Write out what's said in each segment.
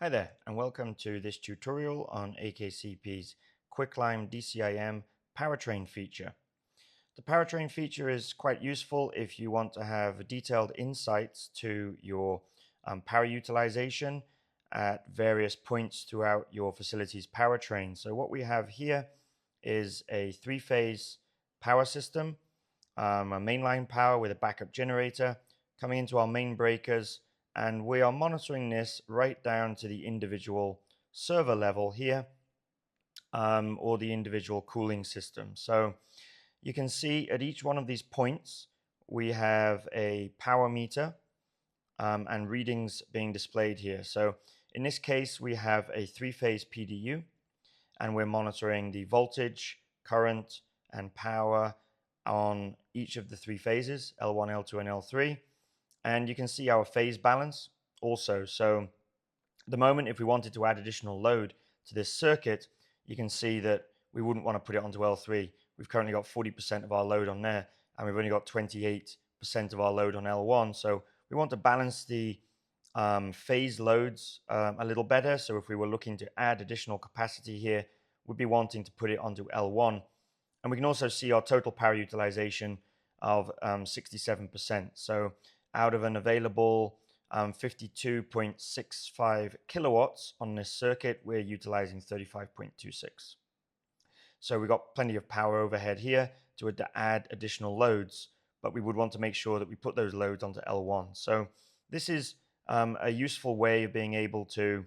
Hi there, and welcome to this tutorial on AKCP's Quicklime DCIM powertrain feature. The powertrain feature is quite useful if you want to have detailed insights to your power utilization at various points throughout your facility's powertrain. So what we have here is a three-phase power system, a mainline power with a backup generator coming into our main breakers, and we are monitoring this right down to the individual server level here, or the individual cooling system. So you can see at each one of these points we have a power meter and readings being displayed here. So in this case we have a three-phase PDU, and we're monitoring the voltage, current, and power on each of the three phases, L1, L2, and L3. And you can see our phase balance also. So at the moment, if we wanted to add additional load to this circuit, you can see that we wouldn't want to put it onto L3. We've currently got 40% of our load on there, and we've only got 28% of our load on L1. So we want to balance the phase loads a little better. So if we were looking to add additional capacity here, we'd be wanting to put it onto L1. And we can also see our total power utilization of 67%. So out of an available 52.65 kilowatts on this circuit, we're utilizing 35.26. So we've got plenty of power overhead here to add additional loads, but we would want to make sure that we put those loads onto L1. So this is a useful way of being able to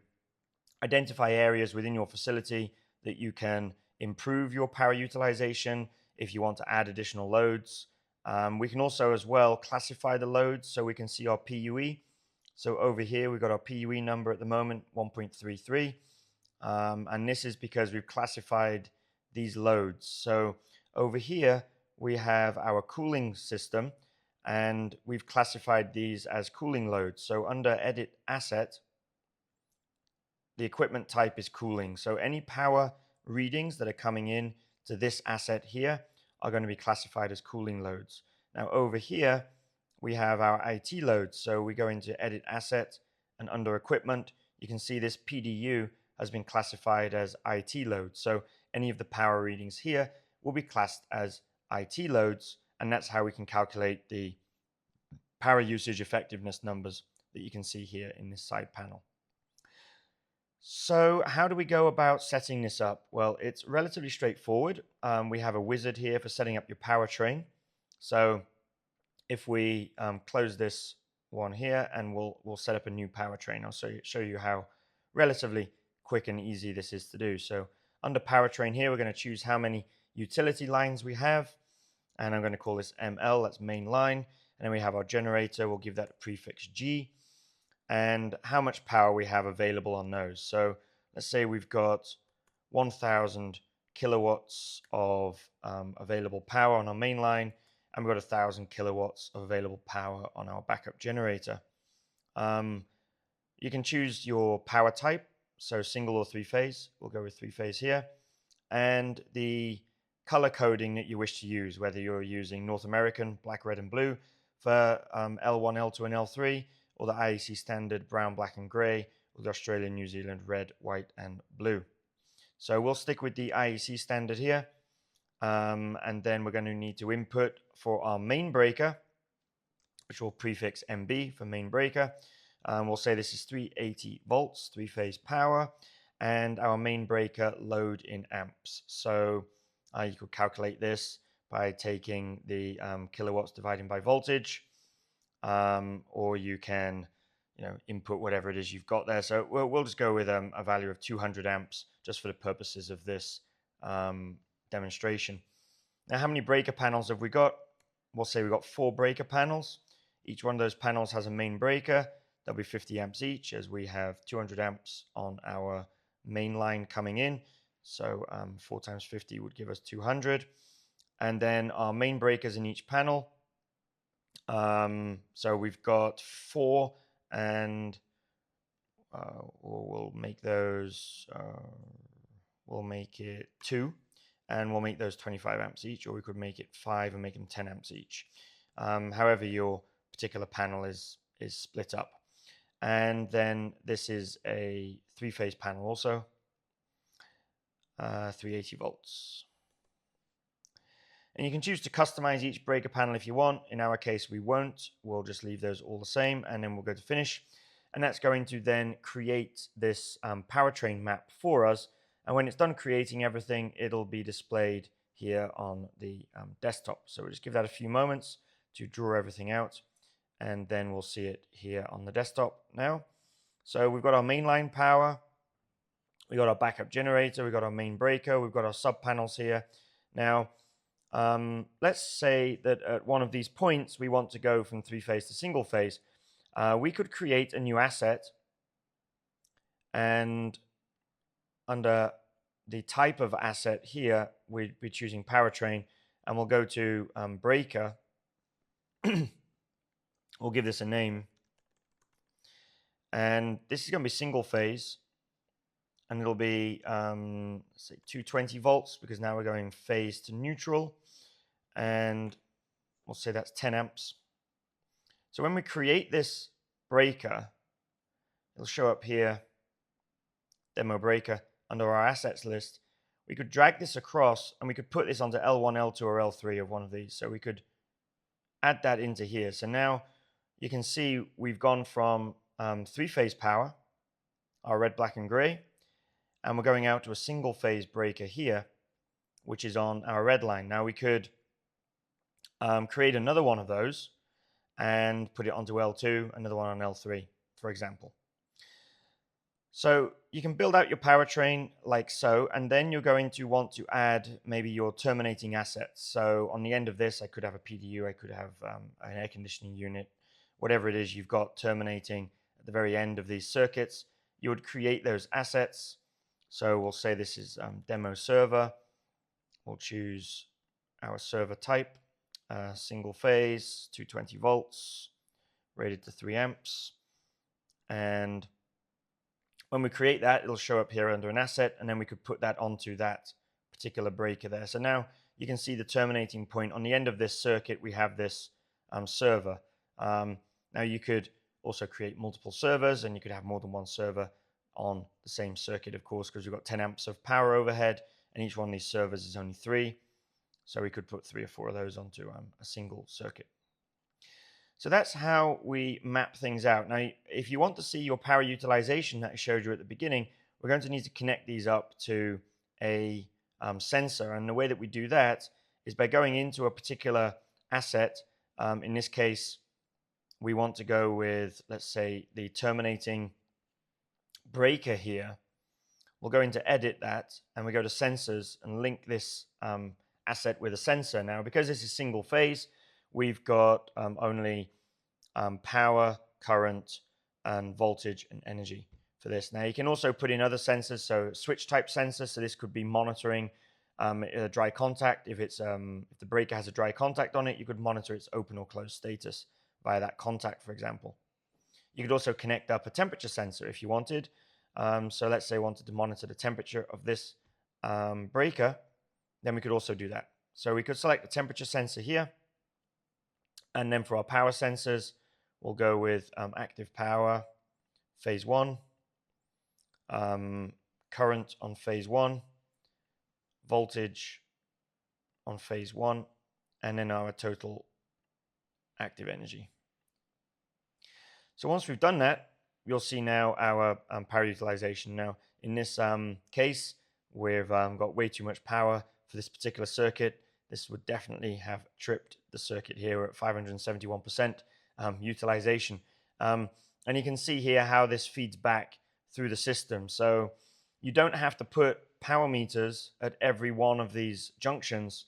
identify areas within your facility that you can improve your power utilization if you want to add additional loads. We can also as well classify the loads so we can see our PUE. So over here we've got our PUE number at the moment, 1.33. And this is because we've classified these loads. So over here we have our cooling system, and we've classified these as cooling loads. So under Edit Asset, the equipment type is cooling. So any power readings that are coming in to this asset here are going to be classified as cooling loads. Now over here, we have our IT loads. So we go into Edit Asset, and under Equipment, you can see this PDU has been classified as IT loads. So any of the power readings here will be classed as IT loads, and that's how we can calculate the power usage effectiveness numbers that you can see here in this side panel. So how do we go about setting this up? Well, it's relatively straightforward. We have a wizard here for setting up your powertrain. So if we close this one here, and we'll set up a new powertrain. I'll show you how relatively quick and easy this is to do. So under powertrain here, we're going to choose how many utility lines we have, and I'm going to call this ML, that's main line. And then we have our generator, we'll give that a prefix G, and how much power we have available on those. So let's say we've got 1,000 kilowatts of available power on our main line, and we've got 1,000 kilowatts of available power on our backup generator. You can choose your power type, so single or three-phase. We'll go with three-phase here. And the color coding that you wish to use, whether you're using North American, black, red, and blue for L1, L2, and L3, or the IEC standard brown, black, and gray, or the Australian, New Zealand red, white, and blue. So we'll stick with the IEC standard here. And then we're going to need to input for our main breaker, which will prefix MB for main breaker. We'll say this is 380 volts, three-phase power, and our main breaker load in amps. So you could calculate this by taking the kilowatts dividing by voltage, or you can input whatever it is you've got there. So we'll just go with a value of 200 amps just for the purposes of this demonstration. Now, how many breaker panels have we got? We'll say we've got 4 breaker panels. Each one of those panels has a main breaker. There'll be 50 amps each, as we have 200 amps on our main line coming in. So 4 times 50 would give us 200. And then our main breakers in each panel. So we've got 4, and we'll make those, we'll make it 2, and we'll make those 25 amps each, or we could make it 5 and make them 10 amps each. However your particular panel is split up. And then this is a three-phase panel also, 380 volts. And you can choose to customize each breaker panel if you want. In our case, we won't. We'll just leave those all the same, and then we'll go to finish. And that's going to then create this powertrain map for us. And when it's done creating everything, it'll be displayed here on the desktop. So we'll just give that a few moments to draw everything out, and then we'll see it here on the desktop now. So we've got our mainline power, we've got our backup generator, we've got our main breaker, we've got our sub panels here. Now, let's say that at one of these points we want to go from three-phase to single phase. We could create a new asset, and under the type of asset here, we'd be choosing powertrain, and we'll go to breaker. We'll give this a name, and this is going to be single phase, and it'll be say 220 volts, because now we're going phase to neutral, and we'll say that's 10 amps. So when we create this breaker, it'll show up here, demo breaker, under our assets list. We could drag this across, and we could put this onto L1, L2, or L3 of one of these. So we could add that into here. So now you can see we've gone from three-phase power, our red, black, and gray, and we're going out to a single-phase breaker here, which is on our red line. Now we could create another one of those and put it onto L2, another one on L3, for example. So you can build out your powertrain like so, and then you're going to want to add maybe your terminating assets. So on the end of this, I could have a PDU, I could have an air conditioning unit, whatever it is you've got terminating at the very end of these circuits. You would create those assets. So we'll say this is demo server. We'll choose our server type, single phase, 220 volts, rated to 3 amps. And when we create that, it'll show up here under an asset, and then we could put that onto that particular breaker there. So now you can see the terminating point. On the end of this circuit, we have this server. Now you could also create multiple servers, and you could have more than one server on the same circuit, of course, because we've got 10 amps of power overhead, and each one of these servers is only 3. So we could put 3 or 4 of those onto a single circuit. So that's how we map things out. Now, if you want to see your power utilization that I showed you at the beginning, we're going to need to connect these up to a sensor. And the way that we do that is by going into a particular asset. In this case, we want to go with, let's say, the terminating breaker here. We'll go into edit that, and we go to sensors and link this asset with a sensor. Now, because this is single phase, we've got only power, current, and voltage and energy for this. Now you can also put in other sensors, so switch type sensor. So this could be monitoring a dry contact. If it's if the breaker has a dry contact on it, you could monitor its open or closed status via that contact, for example. You could also connect up a temperature sensor if you wanted. So let's say I wanted to monitor the temperature of this breaker, then we could also do that. So we could select the temperature sensor here. And then for our power sensors, we'll go with active power, phase 1, current on phase 1, voltage on phase 1, and then our total active energy. So once we've done that, you'll see now our power utilization. Now, in this case, we've got way too much power for this particular circuit. This would definitely have tripped the circuit here. We're at 571% utilization. And you can see here how this feeds back through the system. So you don't have to put power meters at every one of these junctions.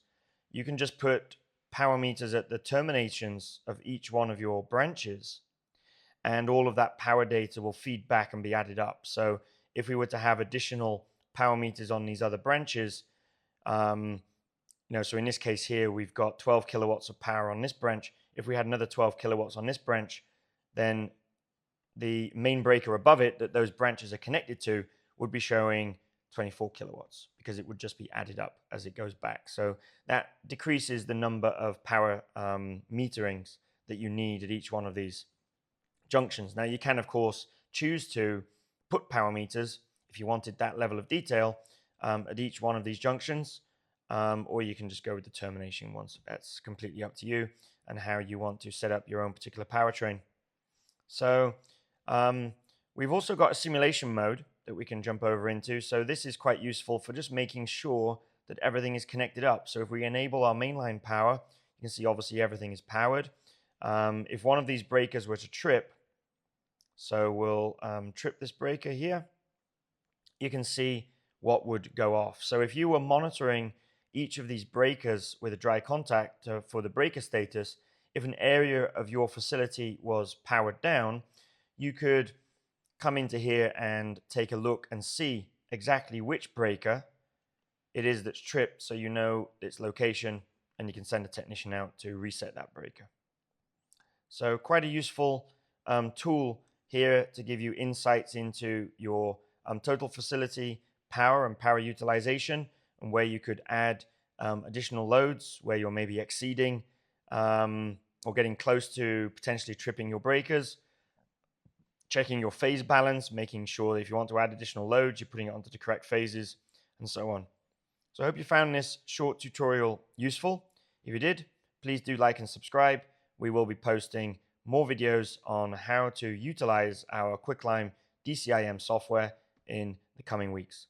You can just put power meters at the terminations of each one of your branches, and all of that power data will feed back and be added up. So if we were to have additional power meters on these other branches, so in this case here, we've got 12 kilowatts of power on this branch. If we had another 12 kilowatts on this branch, then the main breaker above it that those branches are connected to would be showing 24 kilowatts, because it would just be added up as it goes back. So that decreases the number of power meterings that you need at each one of these junctions. Now you can, of course, choose to put power meters if you wanted that level of detail at each one of these junctions, or you can just go with the termination ones. That's completely up to you and how you want to set up your own particular powertrain. So we've also got a simulation mode that we can jump over into. So this is quite useful for just making sure that everything is connected up. So if we enable our mainline power, you can see obviously everything is powered. If one of these breakers were to trip, so we'll trip this breaker here, you can see what would go off. So if you were monitoring each of these breakers with a dry contact for the breaker status, if an area of your facility was powered down, you could come into here and take a look and see exactly which breaker it is that's tripped, so you know its location and you can send a technician out to reset that breaker. So quite a useful tool here to give you insights into your total facility power and power utilization, and where you could add additional loads where you're maybe exceeding or getting close to potentially tripping your breakers, checking your phase balance, making sure that if you want to add additional loads, you're putting it onto the correct phases, and so on. So I hope you found this short tutorial useful. If you did, please do like and subscribe. We will be posting more videos on how to utilize our Quicklime DCIM software in the coming weeks.